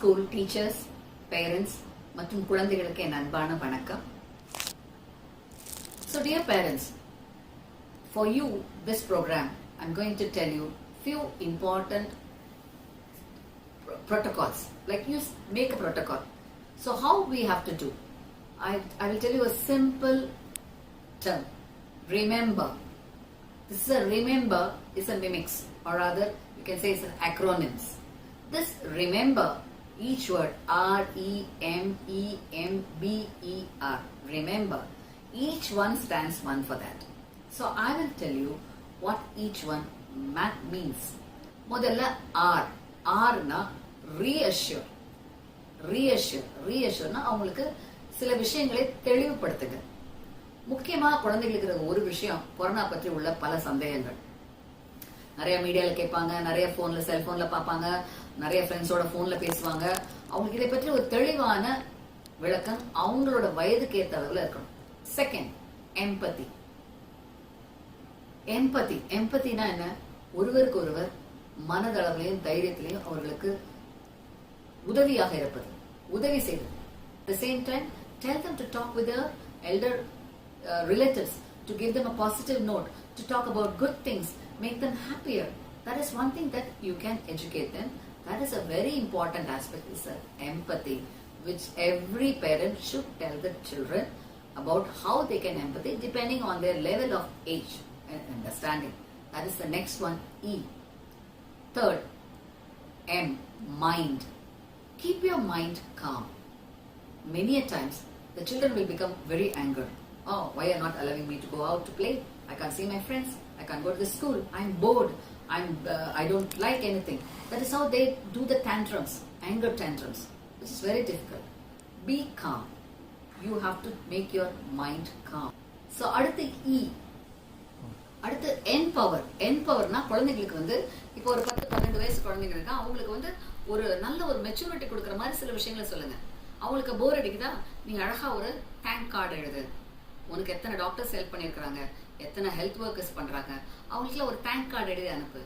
School teachers, parents மற்றும் குழந்தைகளுக்கு என் அன்பான வணக்கம். So dear parents, for you this program I'm going to tell you few important protocols. Like you make a protocol. So how we have to do? I will tell you a simple term. Remember. This is a remember is a mimics, or rather you can say it's an acronyms. This remember, each word REMEMBER, remember, each one stands one for that. So I will tell you what each one means. முதல்ல R. R na reassure. Reassureனா அவங்களுக்கு சில விஷயங்களை தெளிவுபடுத்துங்க. முக்கியமா குழந்தைகளுக்கு இருக்கிற ஒரு விஷயம், corona பற்றி உள்ள பல சந்தேகங்கள். நிறைய மீடியால கேட்பாங்க, நிறைய போன்ல செல்போன்ல பார்ப்பாங்க, நிறைய ஃப்ரெண்ட்ஸோட போன்ல பேசுவாங்க. அவங்களுக்கு இதை பற்றி ஒரு தெளிவான விளக்கம் அவங்களோட வயதுக்கு ஏற்ற அளவுல இருக்கணும். Second, empathy. எம்பத்தினா என்ன? ஒருவருக்கு ஒருவர் மனதளவிலையும் தைரியத்திலையும் அவர்களுக்கு உதவியாக இருப்பது, உதவி செய்வது. At the same time, tell them to talk with their elder relatives, to give them a positive note, to talk about good things, make them happier. That is one thing that you can educate them. That is a very important aspect, is empathy, which every parent should tell the children about how they can empathy depending on their level of age and understanding. That is the next one, E. Third, M, mind. Keep your mind calm. Many a times the children will become very angered. Oh, why are you not allowing me to go out to play? I can't see my friends. I can't go to the school. I'm bored. I don't like anything. That is how they do the tantrums, anger tantrums, which is very difficult. Be calm. You have to make your mind calm. So, அடுத்து E. அடுத்து empower. Empowerனா குழந்தைகளுக்கு வந்து இப்போ ஒரு 10-12 வயசு குழந்தைங்க இருக்கா, அவங்களுக்கு வந்து ஒரு நல்ல ஒரு மெச்சூரிட்டி கொடுக்குற மாதிரி சில விஷயங்களை சொல்லுங்க. அவங்களுக்கு போர் அடிக்குதா, நீங்க அழகா ஒரு தேங்க் கார்டு எழுது. உனக்கு எத்தனை டாக்டர்ஸ் ஹெல்ப் பண்ணியிருக்கிறாங்க, எத்தனை ஹெல்த் ஒர்க்கர்ஸ் பண்றாங்க, அவங்களுக்குலாம் ஒரு தேங்க் கார்டு எழுதி அனுப்பு.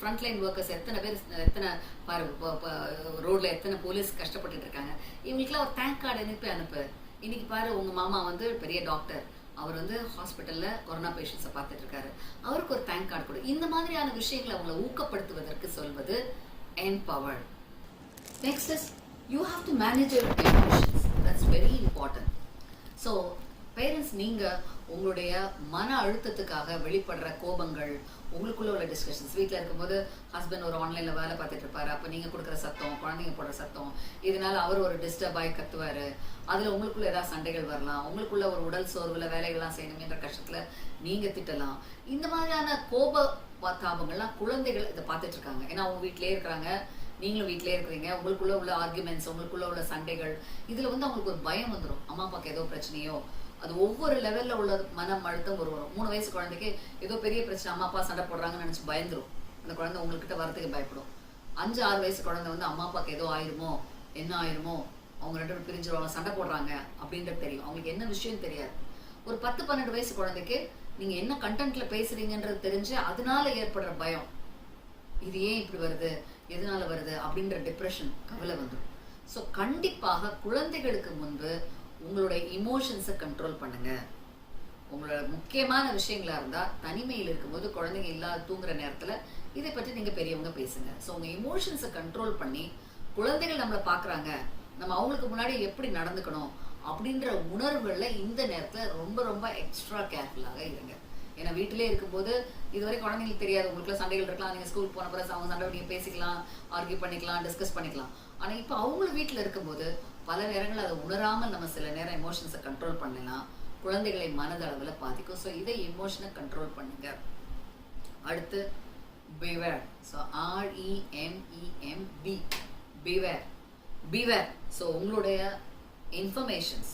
ஃப்ரண்ட் லைன் ஒர்க்கர்ஸ் எத்தனை பேர், எத்தனை ரோட்ல எத்தனை போலீஸ் கஷ்டப்பட்டு இருக்காங்க, இவங்களுக்குலாம் ஒரு தேங்க் கார்டு அனுப்பு. இன்னைக்கு பாரு, உங்க மாமா வந்து பெரிய டாக்டர், அவர் வந்து ஹாஸ்பிட்டல்ல கொரோனா பேஷண்ட்ஸை பார்த்துட்டு இருக்காரு, அவருக்கு ஒரு தேங்க் கார்டு கொடு. இந்த மாதிரியான விஷயங்களை அவங்களை ஊக்கப்படுத்துவதற்கு சொல்வது empower. Next is you have to manage your emotions. That's very important. So parents, நீங்க உங்களுடைய மன அழுத்தத்துக்காக வெளிப்படுற கோபங்கள், உங்களுக்குள்ள உள்ள டிஸ்கஷன்ஸ், வீட்டில் இருக்கும்போது ஹஸ்பண்ட் ஒரு ஆன்லைன்ல வேலை பார்த்துட்டு இருப்பாரு, அப்ப நீங்க கொடுக்குற சத்தம், குழந்தைங்க போடுற சத்தம், இதனால அவர் ஒரு டிஸ்டர்ப் ஆகி கத்துவாரு. அதுல உங்களுக்குள்ள ஏதாவது சண்டைகள் வரலாம், உங்களுக்குள்ள ஒரு உடல் சோர்வுல வேலைகள்லாம் செய்யணும் என்ற கஷ்டத்துல நீங்க திட்டலாம். இந்த மாதிரியான கோப தாபங்கள்லாம் குழந்தைகள் இதை பார்த்துட்டு இருக்காங்க. ஏன்னா அவங்க வீட்டிலே இருக்கிறாங்க, நீங்களும் வீட்டிலே இருக்கிறீங்க, உங்களுக்குள்ள உள்ள ஆர்குமெண்ட்ஸ், உங்களுக்குள்ள உள்ள சண்டைகள், இதுல வந்து அவங்களுக்கு ஒரு பயம் வந்துடும், அம்மா அப்பாக்கு ஏதோ பிரச்சனையோ. அது ஒவ்வொரு லெவல்ல உள்ள மனம் அழுத்தம் வரும். 3 வயசு குழந்தைக்கு ஏதோ பெரிய பிரச்சனை, அம்மா அப்பா சண்டை போடுறாங்கன்னு நினைச்சு பயந்துரும். அந்த குழந்தை உங்ககிட்ட வரதுக்கு பயப்படும். 5-6 வயசு குழந்தை வந்து அம்மா அப்பாக்கு ஏதோ ஆயிருமோ, என்ன ஆயிருமோ, அவங்க 2 பேரும் பிரிஞ்சிருவாங்க, சண்டை போடுறாங்க அப்படின்றது தெரியும். அவங்களுக்கு என்ன விஷயம் தெரியாது. ஒரு 10-12 வயசு குழந்தைக்கு நீங்க என்ன கண்டென்ட்ல பேசுறீங்கன்றது தெரிஞ்சு அதனால ஏற்படுற பயம், இது ஏன் இப்படி வருது, எதனால வருது அப்படின்ற டிப்ரெஷன், கவலை வந்துடும். ஸோ கண்டிப்பாக குழந்தைகளுக்கு முன்பு உங்களுடைய இமோஷன்ஸை கண்ட்ரோல் பண்ணுங்க. உங்களோட முக்கியமான விஷயங்களா இருந்தா தனிமையில் இருக்கும்போது, குழந்தைங்க இல்லாத தூங்குற நேரத்துல இதை பற்றி நீங்க பெரியவங்க பேசுங்க. ஸோ உங்க இமோஷன்ஸை கண்ட்ரோல் பண்ணி, குழந்தைகள் நம்மளை பாக்குறாங்க, நம்ம அவங்களுக்கு முன்னாடி எப்படி நடந்துக்கணும் அப்படின்ற உணர்வுகள்ல இந்த நேரத்துல ரொம்ப ரொம்ப எக்ஸ்ட்ரா கேர்ஃபுல்லாக இருங்க. ஏன்னா வீட்டிலே இருக்கும்போது இதுவரை குழந்தைங்களுக்கு தெரியாது, உங்களுக்குள்ள சண்டைகள் இருக்கலாம், நீங்க ஸ்கூல் போன பிறகு அவங்க சண்டை நீங்க பேசிக்கலாம், ஆர்கியூ பண்ணிக்கலாம், டிஸ்கஸ் பண்ணிக்கலாம். ஆனா இப்ப அவங்களும் வீட்டுல இருக்கும்போது பல நேரங்கள் அதை உணராமல் நம்ம சில நேரம் எமோஷன்ஸை கண்ட்ரோல் பண்ணலாம், குழந்தைகளை மனதளவுல பாதிக்கும். ஸோ இதை எமோஷனை கண்ட்ரோல் பண்ணுங்க. அடுத்து beware. So REMEMB, beware. So உங்களுடைய இன்ஃபர்மேஷன்ஸ்,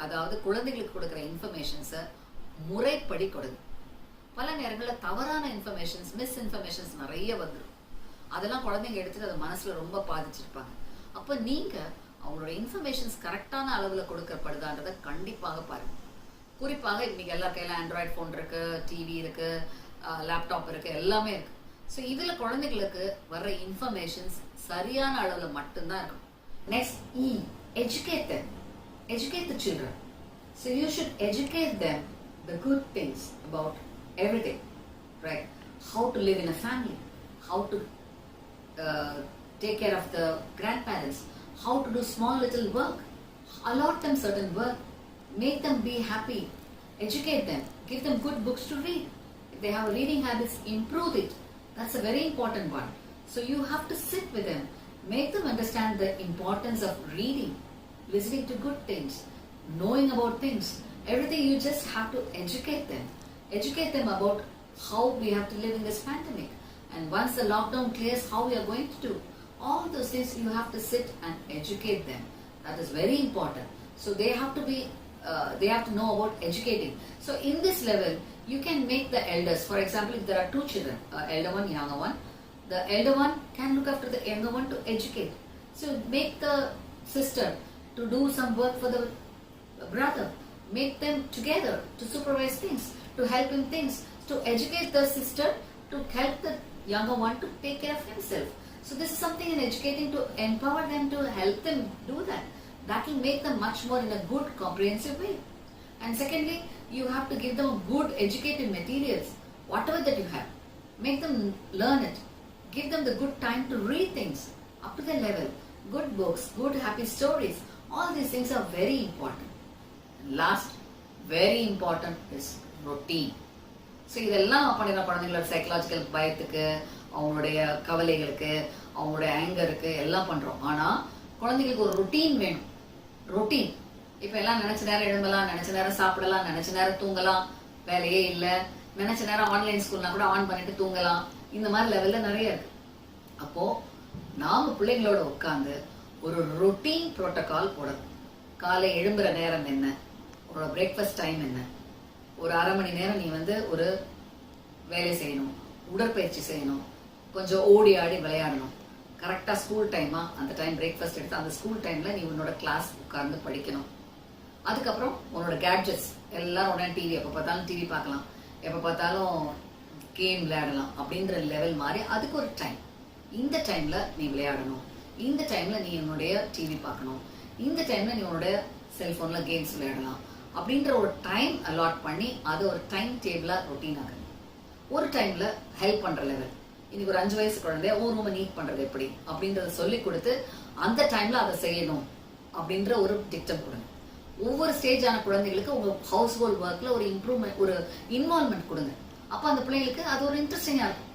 அதாவது குழந்தைகளுக்கு கொடுக்குற இன்ஃபர்மேஷன்ஸை முறைப்படி கொடுங்க. பல நேரங்களில் தவறான இன்ஃபர்மேஷன்ஸ், மிஸ் இன்ஃபர்மேஷன்ஸ் நிறைய வந்துடும். அதெல்லாம் குழந்தைங்க எடுத்துட்டு அதை மனசுல ரொம்ப பாதிச்சிருப்பாங்க. அப்ப நீங்க அவங்களோட இன்ஃபர்மேஷன்ஸ் கரெக்டான அளவுல கொடுக்கப்படுதான்றதை கண்டிப்பாக பாருங்க. குறிப்பாக இன்னைக்கு எல்லா கையில ஆண்ட்ராய்டு போன் இருக்கு, டிவி இருக்கு, லேப்டாப் இருக்கு, எல்லாமே இருக்கு. ஸோ இதுல குழந்தைகளுக்கு வர்ற இன்ஃபர்மேஷன்ஸ் சரியான அளவுல மட்டும்தான் இருக்கும். Next educate them. Educate the children. So you should educate them the good things about everything, right? How to live in a family, how to take care of the grandparents, how to do small little work, allot them certain work, make them be happy, educate them, give them good books to read. If they have reading habits, improve it. That's a very important one. So you have to sit with them, make them understand the importance of reading, listening to good things, knowing about things. Everything you just have to educate them. Educate them about how we have to live in this pandemic. And once the lockdown clears, how we are going to do. All those things you have to sit and educate them. That is very important. So they have to be, they have to know about educating. So in this level, you can make the elders. For example, if there are two children, elder one, younger one, the elder one can look after the younger one to educate. So make the sister to do some work for the brother. Make them together to supervise things, to help in things, to educate the sister to help the younger one to take care of himself. So this is something in educating to empower them, to help them do that. That will make them much more in a good comprehensive way. And secondly, you have to give them good educative materials, whatever that you have. Make them learn it. Give them the good time to read things up to their level. Good books, good happy stories. All these things are very important. And last, very important is routine. So இதெல்லாம் பண்ணிடுற குழந்தைங்களோட psychological பயத்துக்கு, அவங்களுடைய கவலைகளுக்கு, அவங்களுடைய ஆங்கருக்கு எல்லாம் பண்றோம். ஆனா குழந்தைங்களுக்கு ஒரு ரொட்டீன் வேணும். ரொட்டீன் இப்ப எல்லாம் நினைச்ச நேரம் எழும்பலாம், நினைச்ச நேரம் சாப்பிடலாம், நினைச்ச நேரம் தூங்கலாம், வேலையே இல்லை, நினைச்ச நேரம் ஆன்லைன் ஸ்கூல்னா கூட ஆன் பண்ணிட்டு தூங்கலாம். இந்த மாதிரி லெவல்ல நிறைய இருக்கு. அப்போ நாம பிள்ளைங்களோட உட்காந்து ஒரு ரொட்டீன் புரோட்டோகால் போடணும். காலை எழும்புற நேரம் என்ன, உங்களோட பிரேக்ஃபாஸ்ட் டைம் என்ன, ஒரு அரை மணி நேரம் நீ ஒரு வேலை செய்யணும், உடற்பயிற்சி செய்யணும், கொஞ்சம் ஓடி ஆடி விளையாடணும். கரெக்டா ஸ்கூல் டைமா அந்த டைம் பிரேக்ஃபாஸ்ட் எடுத்து அந்த ஸ்கூல் டைம்ல நீ உன்னோட கிளாஸ் உட்கார்ந்து படிக்கணும். அதுக்கப்புறம் உன்னோட கேட்ஜெட்ஸ் எல்லாரும் உடனே டிவி, எப்ப பார்த்தாலும் டிவி பார்க்கலாம், எப்ப பார்த்தாலும் கேம் விளையாடலாம் அப்படின்ற லெவல் மாதிரி அதுக்கு ஒரு டைம். இந்த டைம்ல நீ விளையாடணும், இந்த டைம்ல நீ உன்னுடைய டிவி பார்க்கணும், இந்த டைம்ல நீ உன்னோட செல்போன்ல கேம்ஸ் விளையாடலாம் அப்படின்ற ஒரு டைம் அலாட் பண்ணி அதை ஒரு டைம் டேபிளா ரொட்டீன் ஆகணும். ஒரு டைம்ல ஹெல்ப் பண்ற லெவல், இன்னைக்கு ஒரு 5 வயசு குழந்தைய ஒரு ரூமை நீட் பண்றது எப்படி அப்படின்றத சொல்லி கொடுத்து அந்த டைம்ல அதை செய்யணும் அப்படின்ற ஒரு திட்டம் கொடுங்க. ஒவ்வொரு ஸ்டேஜான குழந்தைகளுக்கு உங்க ஹவுஸ் ஹோல்ட் ஒர்க்ல ஒரு இம்ப்ரூவ்மெண்ட், ஒரு இன்வால்வ்மெண்ட் கொடுங்க. அப்ப அந்த பிள்ளைங்களுக்கு அது ஒரு இன்ட்ரெஸ்டிங்கா இருக்கும்.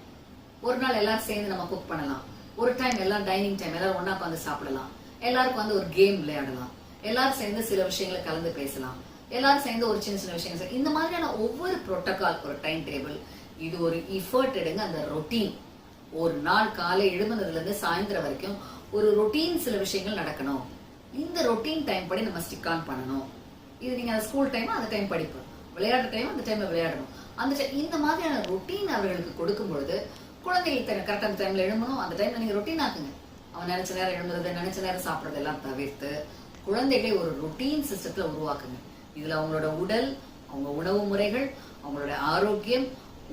ஒரு நாள் எல்லாரும் சேர்ந்து நம்ம குக் பண்ணலாம், ஒரு டைம் எல்லாம் டைனிங் டைம் எல்லாரும் ஒன்னா உட்காந்து சாப்பிடலாம், எல்லாருக்கும் ஒரு கேம் விளையாடலாம், எல்லாரும் சேர்ந்து சில விஷயங்களை கலந்து பேசலாம், எல்லாரும் சேர்ந்து ஒரு சின்ன சின்ன விஷயங்கள். இந்த மாதிரியான ஒவ்வொரு புரோட்டோகால், ஒரு டைம் டேபிள், இது ஒரு எஃபர்ட் எடுங்க. அந்த ரொட்டீன் ஒரு நாள் காலை எழுதுனதுல இருந்து சாயந்தரம் வரைக்கும் ஒரு ரொட்டீன் சில விஷயங்கள் நடக்கணும். இந்த ரொட்டீன் டைம் படி நம்ம ஸ்டிக் ஆன் பண்ணணும். இது நீங்க ஸ்கூல் டைம் அந்த டைம் படிப்போம், விளையாடுற டைம் அந்த டைம்ல விளையாடணும். அந்த இந்த மாதிரியான ரொட்டீன் அவர்களுக்கு கொடுக்கும் பொழுது குழந்தைகளுக்கு கரெக்ட் அந்த டைம்ல எழும்பணும். அந்த டைம்ல நீங்க ரொட்டீன் ஆக்குங்க. அவன் நினைச்ச நேரம் எழும்புறது, நினைச்ச நேரம் சாப்பிடறது எல்லாம் தவிர்த்து குழந்தைகளை ஒரு ரொட்டீன் சிஸ்டத்துல உருவாக்குங்க. இதுல அவங்களோட உடல், அவங்க உணவு முறைகள், அவங்களோட ஆரோக்கியம்,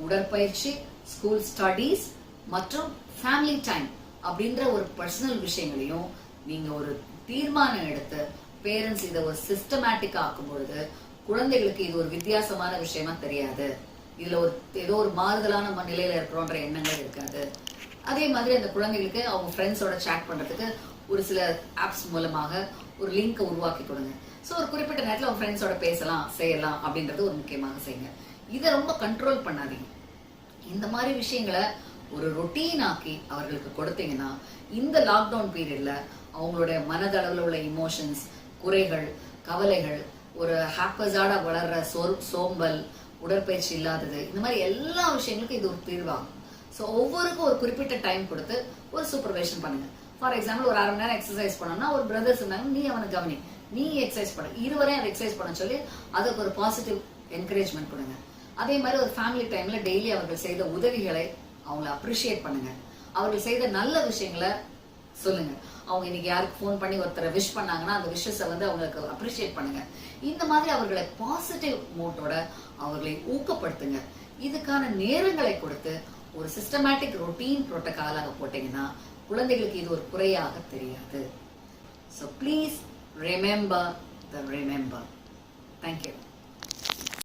உடற்பயிற்சி, ஸ்கூல் ஸ்டடீஸ் மற்றும் ஃபேமிலி டைம் அப்படின்ற ஒரு பர்சனல் விஷயங்களையும் நீங்க ஒரு தீர்மானம் எடுத்து பேரண்ட்ஸ் இதை ஒரு சிஸ்டமேட்டிக்கா ஆக்கும் பொழுது குழந்தைகளுக்கு இது ஒரு வித்தியாசமான விஷயமா தெரியாது. இதுல ஏதோ ஒரு மாறுதலான நிலையில இருக்கிறோன்ற எண்ணங்கள் இருக்காது. அதே மாதிரி அந்த குழந்தைகளுக்கு அவங்க ஃப்ரெண்ட்ஸோட சேட் பண்றதுக்கு ஒரு சில ஆப்ஸ் மூலமாக ஒரு லிங்கை உருவாக்கி கொடுங்க. ஸோ ஒரு குறிப்பிட்ட நேரத்தில் அவங்க ஃப்ரெண்ட்ஸோட பேசலாம், செய்யலாம் அப்படின்றது ஒரு முக்கியமாக செய்யுங்க. இதை ரொம்ப கண்ட்ரோல் பண்ணாதீங்க. இந்த மாதிரி விஷயங்களை ஒரு ரொட்டீன் ஆக்கி அவர்களுக்கு கொடுத்தீங்கன்னா இந்த லாக்டவுன் பீரியட்ல அவங்களுடைய மனதளவில் உள்ள இமோஷன்ஸ், குறைகள், கவலைகள், ஒரு ஹாப்பஸாட வளர்ற சோம்பல், உடற்பயிற்சி இல்லாதது, இந்த மாதிரி எல்லா விஷயங்களுக்கும் இது ஒரு தீர்வாகும். ஸோ ஒவ்வொருக்கும் ஒரு குறிப்பிட்ட டைம் கொடுத்து ஒரு சூப்பர்வைஷன் பண்ணுங்க. ஃபார் எக்ஸாம்பிள் ஒரு 1/2 மணி நேரம் எக்ஸசைஸ் பண்ணோம்னா ஒரு பிரதர்ஸ் இருந்தாங்க, நீ அவனை கவனி, நீ எக்ஸசைஸ் பண்ண, இருவரையும் அதை எக்ஸசைஸ் பண்ண சொல்லி அதுக்கு ஒரு பாசிட்டிவ் என்கரேஜ்மெண்ட் கொடுங்க. அதே மாதிரி ஒரு ஃபேமிலி டைம்ல டெய்லி அவர்கள் செய்த உதவிகளை அவங்களை அப்ரிஷியேட் பண்ணுங்க. அவர்கள் செய்த நல்ல விஷயங்களை சொல்லுங்க. அவங்க இன்னைக்கு யாருக்கு ஃபோன் பண்ணி ஒருத்தரை விஷ் பண்ணாங்கன்னா அந்த விஷஸை அவங்களுக்கு அப்ரிஷியேட் பண்ணுங்க. இந்த மாதிரி அவர்களை பாசிட்டிவ் மூட்டோட அவர்களை ஊக்கப்படுத்துங்க. இதுக்கான நேரங்களை கொடுத்து ஒரு சிஸ்டமேட்டிக் ரொட்டீன் புரோட்டோகாலாக போட்டீங்கன்னா குழந்தைகளுக்கு இது ஒரு குறையாக தெரியாது. So please remember the remember. Thank you.